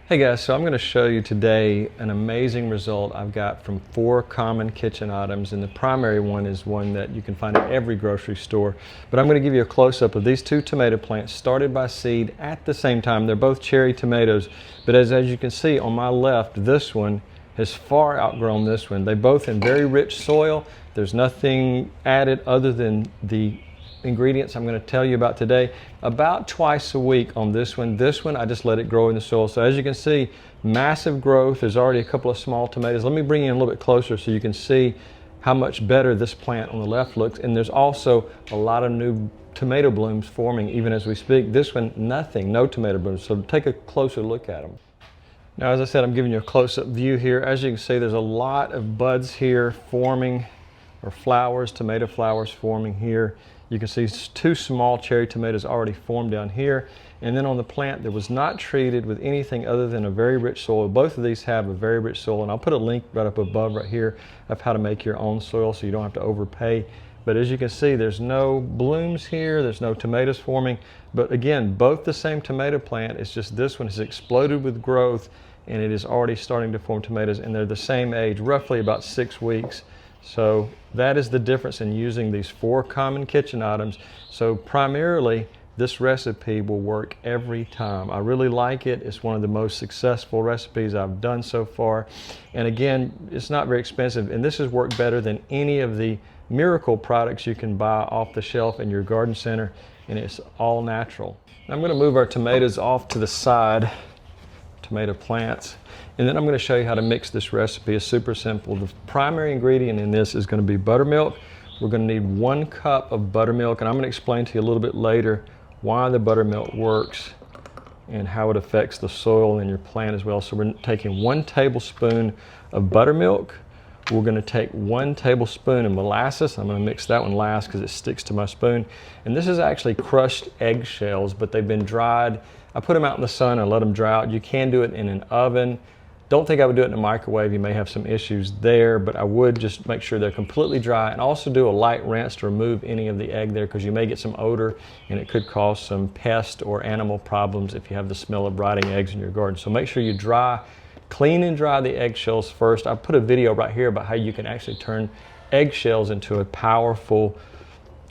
Hey guys, so I'm going to show you today an amazing result I've got from 4 common kitchen items, and the primary one is one that you can find at every grocery store. But I'm going to give you a close-up of these 2 tomato plants started by seed at the same time. They're both cherry tomatoes, but as you can see on my left, this one has far outgrown this one. They're both in very rich soil. There's nothing added other than the ingredients I'm going to tell you about today. About twice a week on this one. This one I just let it grow in the soil. So as you can see, massive growth. There's already a couple of small tomatoes. Let me bring you in a little bit closer so you can see how much better this plant on the left looks. And there's also a lot of new tomato blooms forming even as we speak. This one, nothing, no tomato blooms. So take a closer look at them. Now, as I said, I'm giving you a close-up view here. As you can see, there's a lot of buds here forming, or flowers, tomato flowers forming here. You can see 2 small cherry tomatoes already formed down here. And then on the plant that was not treated with anything other than a very rich soil. Both of these have a very rich soil, and I'll put a link right up above right here of how to make your own soil so you don't have to overpay. But as you can see, there's no blooms here, there's no tomatoes forming. But again, both the same tomato plant, it's just this one has exploded with growth and it is already starting to form tomatoes, and they're the same age, roughly about 6 weeks. So that is the difference in using these 4 common kitchen items. So primarily, this recipe will work every time. I really like it. It's one of the most successful recipes I've done so far. And again, it's not very expensive, and this has worked better than any of the miracle products you can buy off the shelf in your garden center, and it's all natural. I'm going to move our tomatoes off to the side, tomato plants. And then I'm going to show you how to mix this recipe. It's super simple. The primary ingredient in this is going to be buttermilk. We're going to need 1 cup of buttermilk, and I'm going to explain to you a little bit later why the buttermilk works and how it affects the soil in your plant as well. So we're taking 1 tablespoon of buttermilk. We're going to take 1 tablespoon of molasses. I'm going to mix that one last because it sticks to my spoon. And this is actually crushed eggshells, but they've been dried. I put them out in the sun and let them dry out. You can do it in an oven. Don't think I would do it in a microwave. You may have some issues there, but I would just make sure they're completely dry, and also do a light rinse to remove any of the egg there, because you may get some odor and it could cause some pest or animal problems if you have the smell of rotting eggs in your garden. So make sure you clean and dry the eggshells first. I put a video right here about how you can actually turn eggshells into a powerful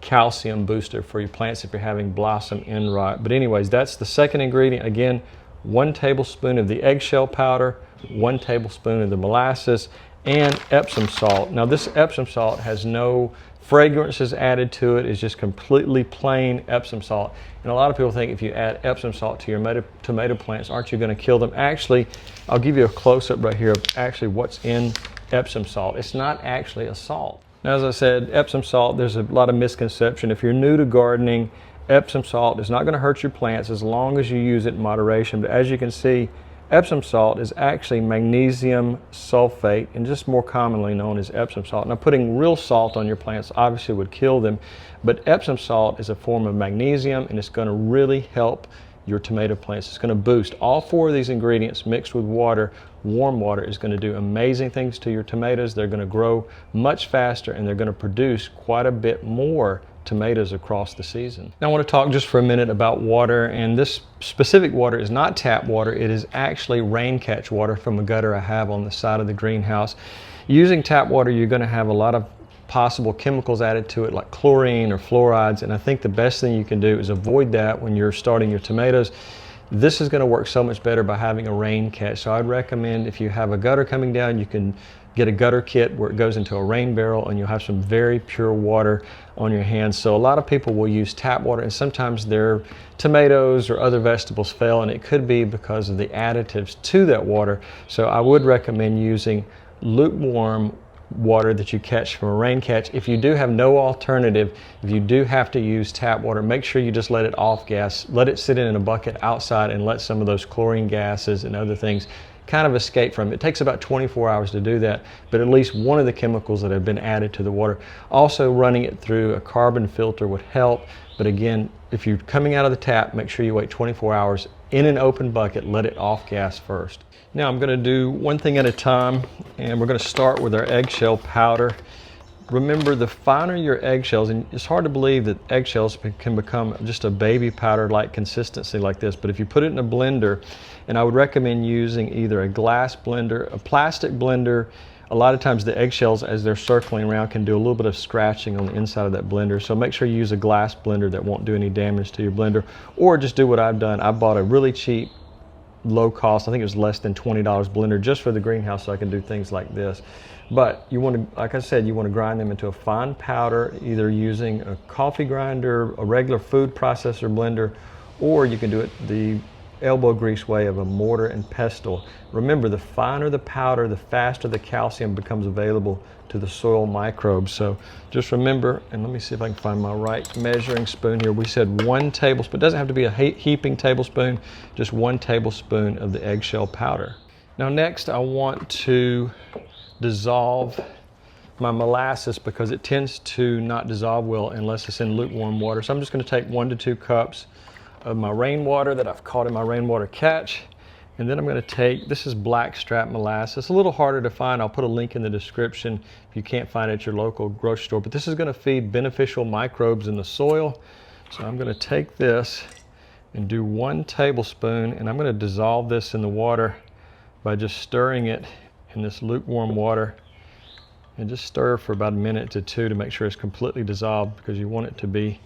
calcium booster for your plants if you're having blossom end rot. But anyways, that's the second ingredient. Again, 1 tablespoon of the eggshell powder, 1 tablespoon of the molasses, and Epsom salt. Now this Epsom salt has no fragrances added to it. It's just completely plain Epsom salt. And a lot of people think if you add Epsom salt to your tomato plants, aren't you going to kill them? Actually, I'll give you a close-up right here of actually what's in Epsom salt. It's not actually a salt. Now, as I said, Epsom salt, there's a lot of misconception. If you're new to gardening, Epsom salt is not going to hurt your plants as long as you use it in moderation. But as you can see, Epsom salt is actually magnesium sulfate, and just more commonly known as Epsom salt. Now, putting real salt on your plants obviously would kill them, but Epsom salt is a form of magnesium, and it's going to really help your tomato plants. It's going to boost. All 4 of these ingredients mixed with water, warm water, is going to do amazing things to your tomatoes. They're going to grow much faster, and they're going to produce quite a bit more tomatoes across the season. Now I want to talk just for a minute about water, and this specific water is not tap water. It is actually rain catch water from a gutter I have on the side of the greenhouse. Using tap water, you're going to have a lot of possible chemicals added to it, like chlorine or fluorides, and I think the best thing you can do is avoid that when you're starting your tomatoes. This is going to work so much better by having a rain catch. So I'd recommend, if you have a gutter coming down, you can get a gutter kit where it goes into a rain barrel, and you'll have some very pure water on your hands. So a lot of people will use tap water, and sometimes their tomatoes or other vegetables fail, and it could be because of the additives to that water. So I would recommend using lukewarm water that you catch from a rain catch. If you do have no alternative, if you do have to use tap water, make sure you just let it off gas. Let it sit in a bucket outside and let some of those chlorine gases and other things kind of escape from it. It takes about 24 hours to do that, but at least one of the chemicals that have been added to the water. Also, running it through a carbon filter would help, but again, if you're coming out of the tap, make sure you wait 24 hours in an open bucket. Let it off gas first. Now I'm going to do one thing at a time, and we're going to start with our eggshell powder. Remember, the finer your eggshells, and it's hard to believe that eggshells can become just a baby powder-like consistency like this, but if you put it in a blender, and I would recommend using either a glass blender, a plastic blender. A lot of times the eggshells, as they're circling around, can do a little bit of scratching on the inside of that blender. So make sure you use a glass blender that won't do any damage to your blender, or just do what I've done. I bought a really cheap, low cost, I think it was less than $20 blender just for the greenhouse, so I can do things like this. But you want to, like I said, you want to grind them into a fine powder, either using a coffee grinder, a regular food processor blender, or you can do it the elbow grease way of a mortar and pestle. Remember, the finer the powder, the faster the calcium becomes available to the soil microbes. So just remember, and let me see if I can find my right measuring spoon here. We said 1 tablespoon. It doesn't have to be a heaping tablespoon, just 1 tablespoon of the eggshell powder. Now next, I want to dissolve my molasses because it tends to not dissolve well unless it's in lukewarm water. So I'm just going to take 1 to 2 cups of my rainwater that I've caught in my rainwater catch. And then I'm going to take, this is blackstrap molasses. It's a little harder to find. I'll put a link in the description if you can't find it at your local grocery store. But this is going to feed beneficial microbes in the soil. So I'm going to take this and do 1 tablespoon, and I'm going to dissolve this in the water by just stirring it in this lukewarm water. And just stir for about 1 minute to 2 to make sure it's completely dissolved, because you want it to be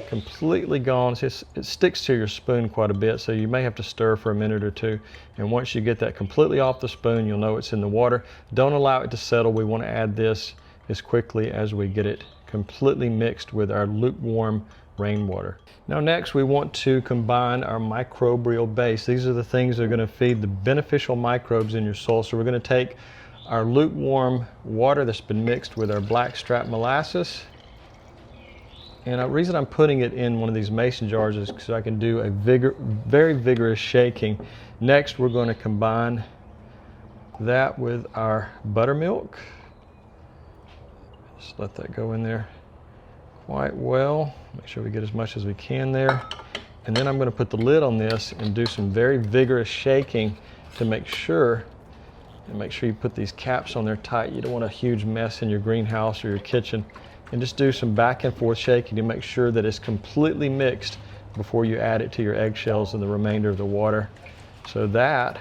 completely gone. It sticks to your spoon quite a bit, so you may have to stir for 1 minute or 2. And once you get that completely off the spoon, you'll know it's in the water. Don't allow it to settle. We want to add this as quickly as we get it completely mixed with our lukewarm rainwater. Now next, we want to combine our microbial base. These are the things that are going to feed the beneficial microbes in your soil. So we're going to take our lukewarm water that's been mixed with our blackstrap molasses. And the reason I'm putting it in one of these mason jars is so I can do a very vigorous shaking. Next, we're going to combine that with our buttermilk. Just let that go in there quite well. Make sure we get as much as we can there. And then I'm going to put the lid on this and do some very vigorous shaking to make sure you put these caps on there tight. You don't want a huge mess in your greenhouse or your kitchen. And just do some back and forth shaking to make sure that it's completely mixed before you add it to your eggshells and the remainder of the water. So that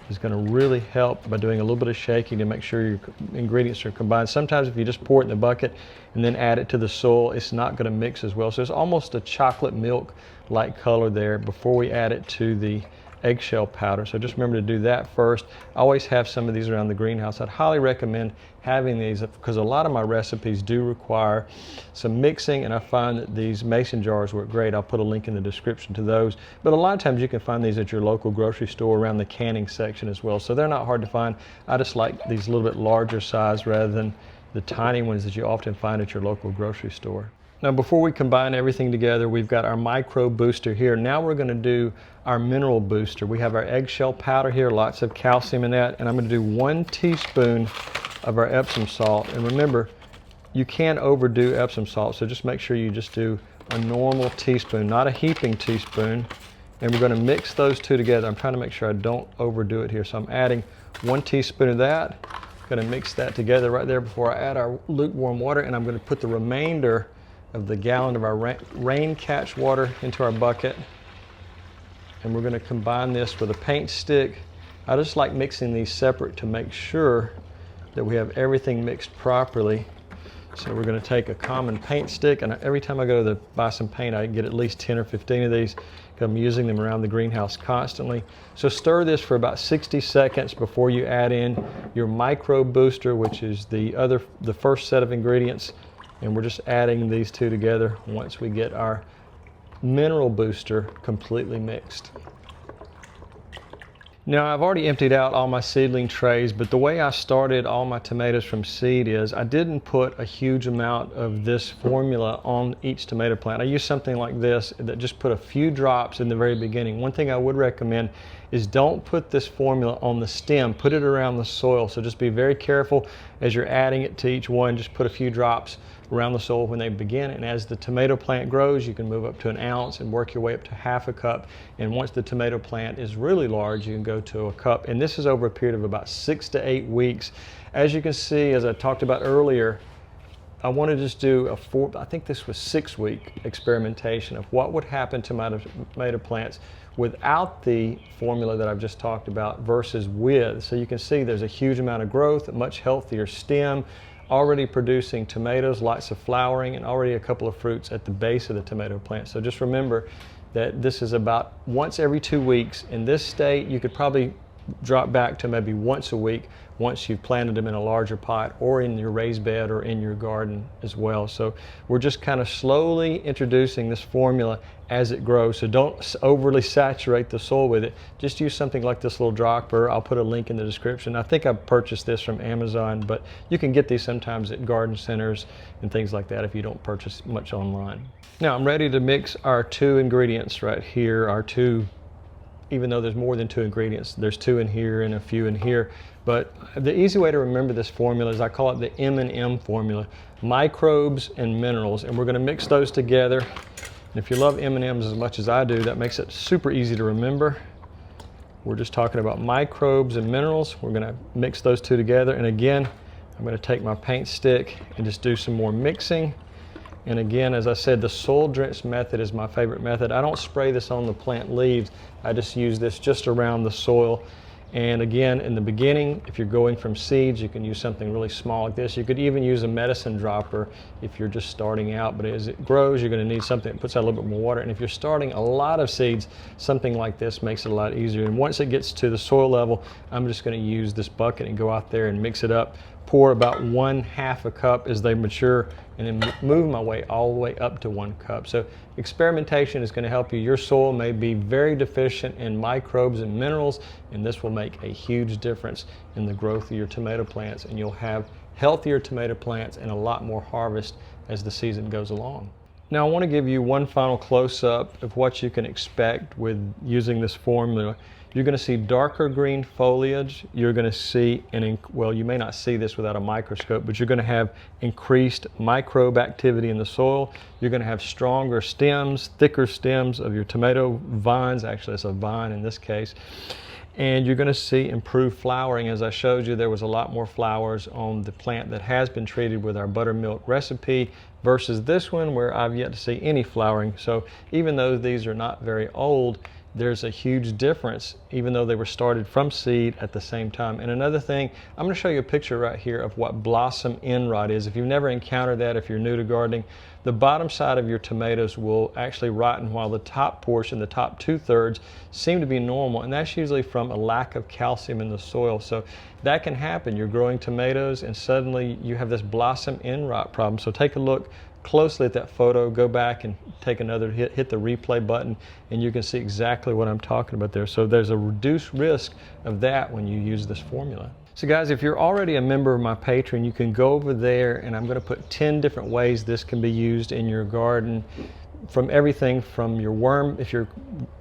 is going to really help by doing a little bit of shaking to make sure your ingredients are combined. Sometimes if you just pour it in the bucket and then add it to the soil, it's not going to mix as well. So it's almost a chocolate milk-like color there before we add it to the eggshell powder. So just remember to do that first. I always have some of these around the greenhouse. I'd highly recommend having these because a lot of my recipes do require some mixing, and I find that these mason jars work great. I'll put a link in the description to those. But a lot of times you can find these at your local grocery store around the canning section as well. So they're not hard to find. I just like these a little bit larger size rather than the tiny ones that you often find at your local grocery store. Now before we combine everything together, we've got our micro booster here. Now we're going to do our mineral booster. We have our eggshell powder here, lots of calcium in that, and I'm going to do 1 teaspoon of our Epsom salt. And remember, you can overdo Epsom salt, so just make sure you just do a normal teaspoon, not a heaping teaspoon. And we're going to mix those two together. I'm trying to make sure I don't overdo it here. So I'm adding 1 teaspoon of that. I'm going to mix that together right there before I add our lukewarm water, and I'm going to put the remainder of the gallon of our rain catch water into our bucket. And we're going to combine this with a paint stick. I just like mixing these separate to make sure that we have everything mixed properly. So we're going to take a common paint stick, and every time I go to buy some paint, I get at least 10 or 15 of these because I'm using them around the greenhouse constantly. So stir this for about 60 seconds before you add in your micro booster, which is the first set of ingredients. And we're just adding these two together once we get our mineral booster completely mixed. Now I've already emptied out all my seedling trays, but the way I started all my tomatoes from seed is I didn't put a huge amount of this formula on each tomato plant. I used something like this that just put a few drops in the very beginning. One thing I would recommend is don't put this formula on the stem, put it around the soil. So just be very careful as you're adding it to each one. Just put a few drops around the soil when they begin. And as the tomato plant grows, you can move up to an ounce and work your way up to half a cup. And once the tomato plant is really large, you can go to a cup. And this is over a period of about 6 to 8 weeks. As you can see, as I talked about earlier, I want to just do I think this was 6-week experimentation of what would happen to my tomato plants without the formula that I've just talked about versus with. So you can see there's a huge amount of growth, a much healthier stem, already producing tomatoes, lots of flowering, and already a couple of fruits at the base of the tomato plant. So just remember that this is about once every 2 weeks. In this state, you could probably drop back to maybe once a week once you've planted them in a larger pot or in your raised bed or in your garden as well. So we're just kind of slowly introducing this formula as it grows. So don't overly saturate the soil with it. Just use something like this little dropper. I'll put a link in the description. I think I purchased this from Amazon, but you can get these sometimes at garden centers and things like that if you don't purchase much online. Now I'm ready to mix our 2 ingredients right here, our 2, even though there's more than 2 ingredients, there's 2 in here and a few in here. But the easy way to remember this formula is I call it the M&M formula, microbes and minerals. And we're gonna mix those together. And if you love M&Ms as much as I do, that makes it super easy to remember. We're just talking about microbes and minerals. We're gonna mix those 2 together. And again, I'm gonna take my paint stick and just do some more mixing. And again, as I said, the soil drench method is my favorite method. I don't spray this on the plant leaves. I just use this just around the soil. And again, in the beginning, if you're going from seeds, you can use something really small like this. You could even use a medicine dropper if you're just starting out. But as it grows, you're going to need something that puts out a little bit more water. And if you're starting a lot of seeds, something like this makes it a lot easier. And once it gets to the soil level, I'm just going to use this bucket and go out there and mix it up. Pour about 1/2 a cup as they mature, and then move my way all the way up to 1 cup. So experimentation is going to help you. Your soil may be very deficient in microbes and minerals, and this will make a huge difference in the growth of your tomato plants, and you'll have healthier tomato plants and a lot more harvest as the season goes along. Now I want to give you one final close-up of what you can expect with using this formula. You're going to see darker green foliage. You're going to see, well, you may not see this without a microscope, but you're going to have increased microbe activity in the soil. You're going to have stronger stems, thicker stems of your tomato vines. Actually, it's a vine in this case. And you're going to see improved flowering. As I showed you, there was a lot more flowers on the plant that has been treated with our buttermilk recipe versus this one where I've yet to see any flowering. So even though these are not very old, there's a huge difference, even though they were started from seed at the same time. And another thing, I'm going to show you a picture right here of what blossom end rot is. If you've never encountered that, if you're new to gardening, the bottom side of your tomatoes will actually rotten while the top portion, the top 2/3, seem to be normal. And that's usually from a lack of calcium in the soil. So that can happen. You're growing tomatoes and suddenly you have this blossom end rot problem. So take a look closely at that photo, go back and take another hit the replay button, and you can see exactly what I'm talking about there. So there's a reduced risk of that when you use this formula. So guys, if you're already a member of my Patreon, you can go over there and I'm going to put 10 different ways this can be used in your garden. From everything from your worm, if you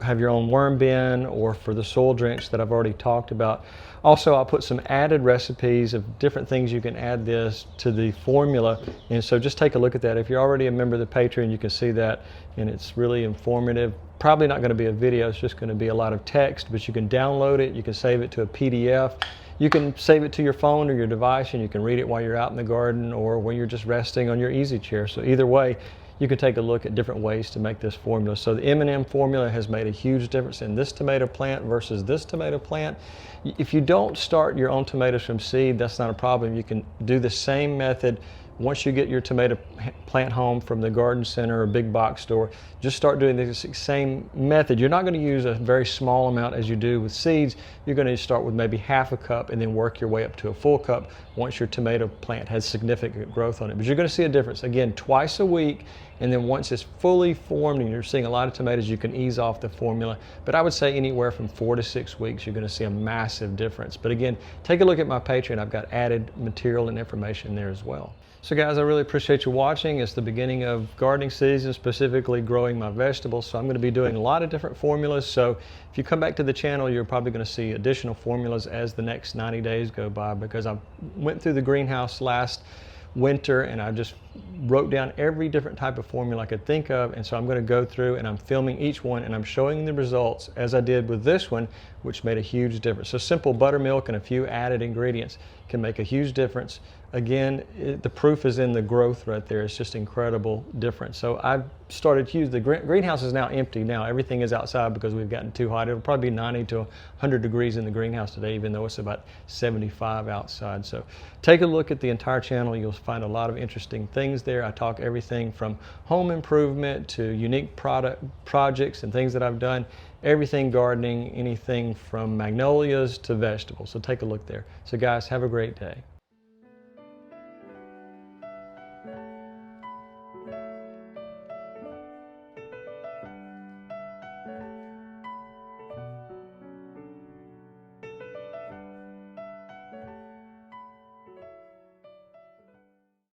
have your own worm bin, or for the soil drench that I've already talked about. Also, I'll put some added recipes of different things you can add this to the formula. And so just take a look at that. If you're already a member of the Patreon, you can see that, and it's really informative. Probably not going to be a video, it's just going to be a lot of text, but you can download it, you can save it to a PDF. You can save it to your phone or your device, and you can read it while you're out in the garden or when you're just resting on your easy chair. So either way, you can take a look at different ways to make this formula. So the M&M formula has made a huge difference in this tomato plant versus this tomato plant. If you don't start your own tomatoes from seed, that's not a problem. You can do the same method once you get your tomato plant home from the garden center or big box store. Just start doing this same method. You're not going to use a very small amount as you do with seeds. You're going to start with maybe half a cup and then work your way up to a full cup once your tomato plant has significant growth on it. But you're going to see a difference, again, twice a week, and then once it's fully formed and you're seeing a lot of tomatoes, you can ease off the formula. But I would say anywhere from 4 to 6 weeks, you're going to see a massive difference. But again, take a look at my Patreon. I've got added material and information there as well. So guys, I really appreciate you watching. It's the beginning of gardening season, specifically growing my vegetables. So I'm going to be doing a lot of different formulas. So if you come back to the channel, you're probably going to see additional formulas as the next 90 days go by, because I went through the greenhouse last winter, and I just wrote down every different type of formula I could think of. And so I'm going to go through and I'm filming each one and I'm showing the results as I did with this one, which made a huge difference. So simple buttermilk and a few added ingredients can make a huge difference. Again, the proof is in the growth right there. It's just incredible difference. So I've started to use, the greenhouse is now empty now. Everything is outside because we've gotten too hot. It'll probably be 90 to 100 degrees in the greenhouse today, even though it's about 75 outside. So take a look at the entire channel. You'll find a lot of interesting things there. I talk everything from home improvement to unique projects and things that I've done. Everything gardening, anything from magnolias to vegetables. So take a look there. So guys, have a great day.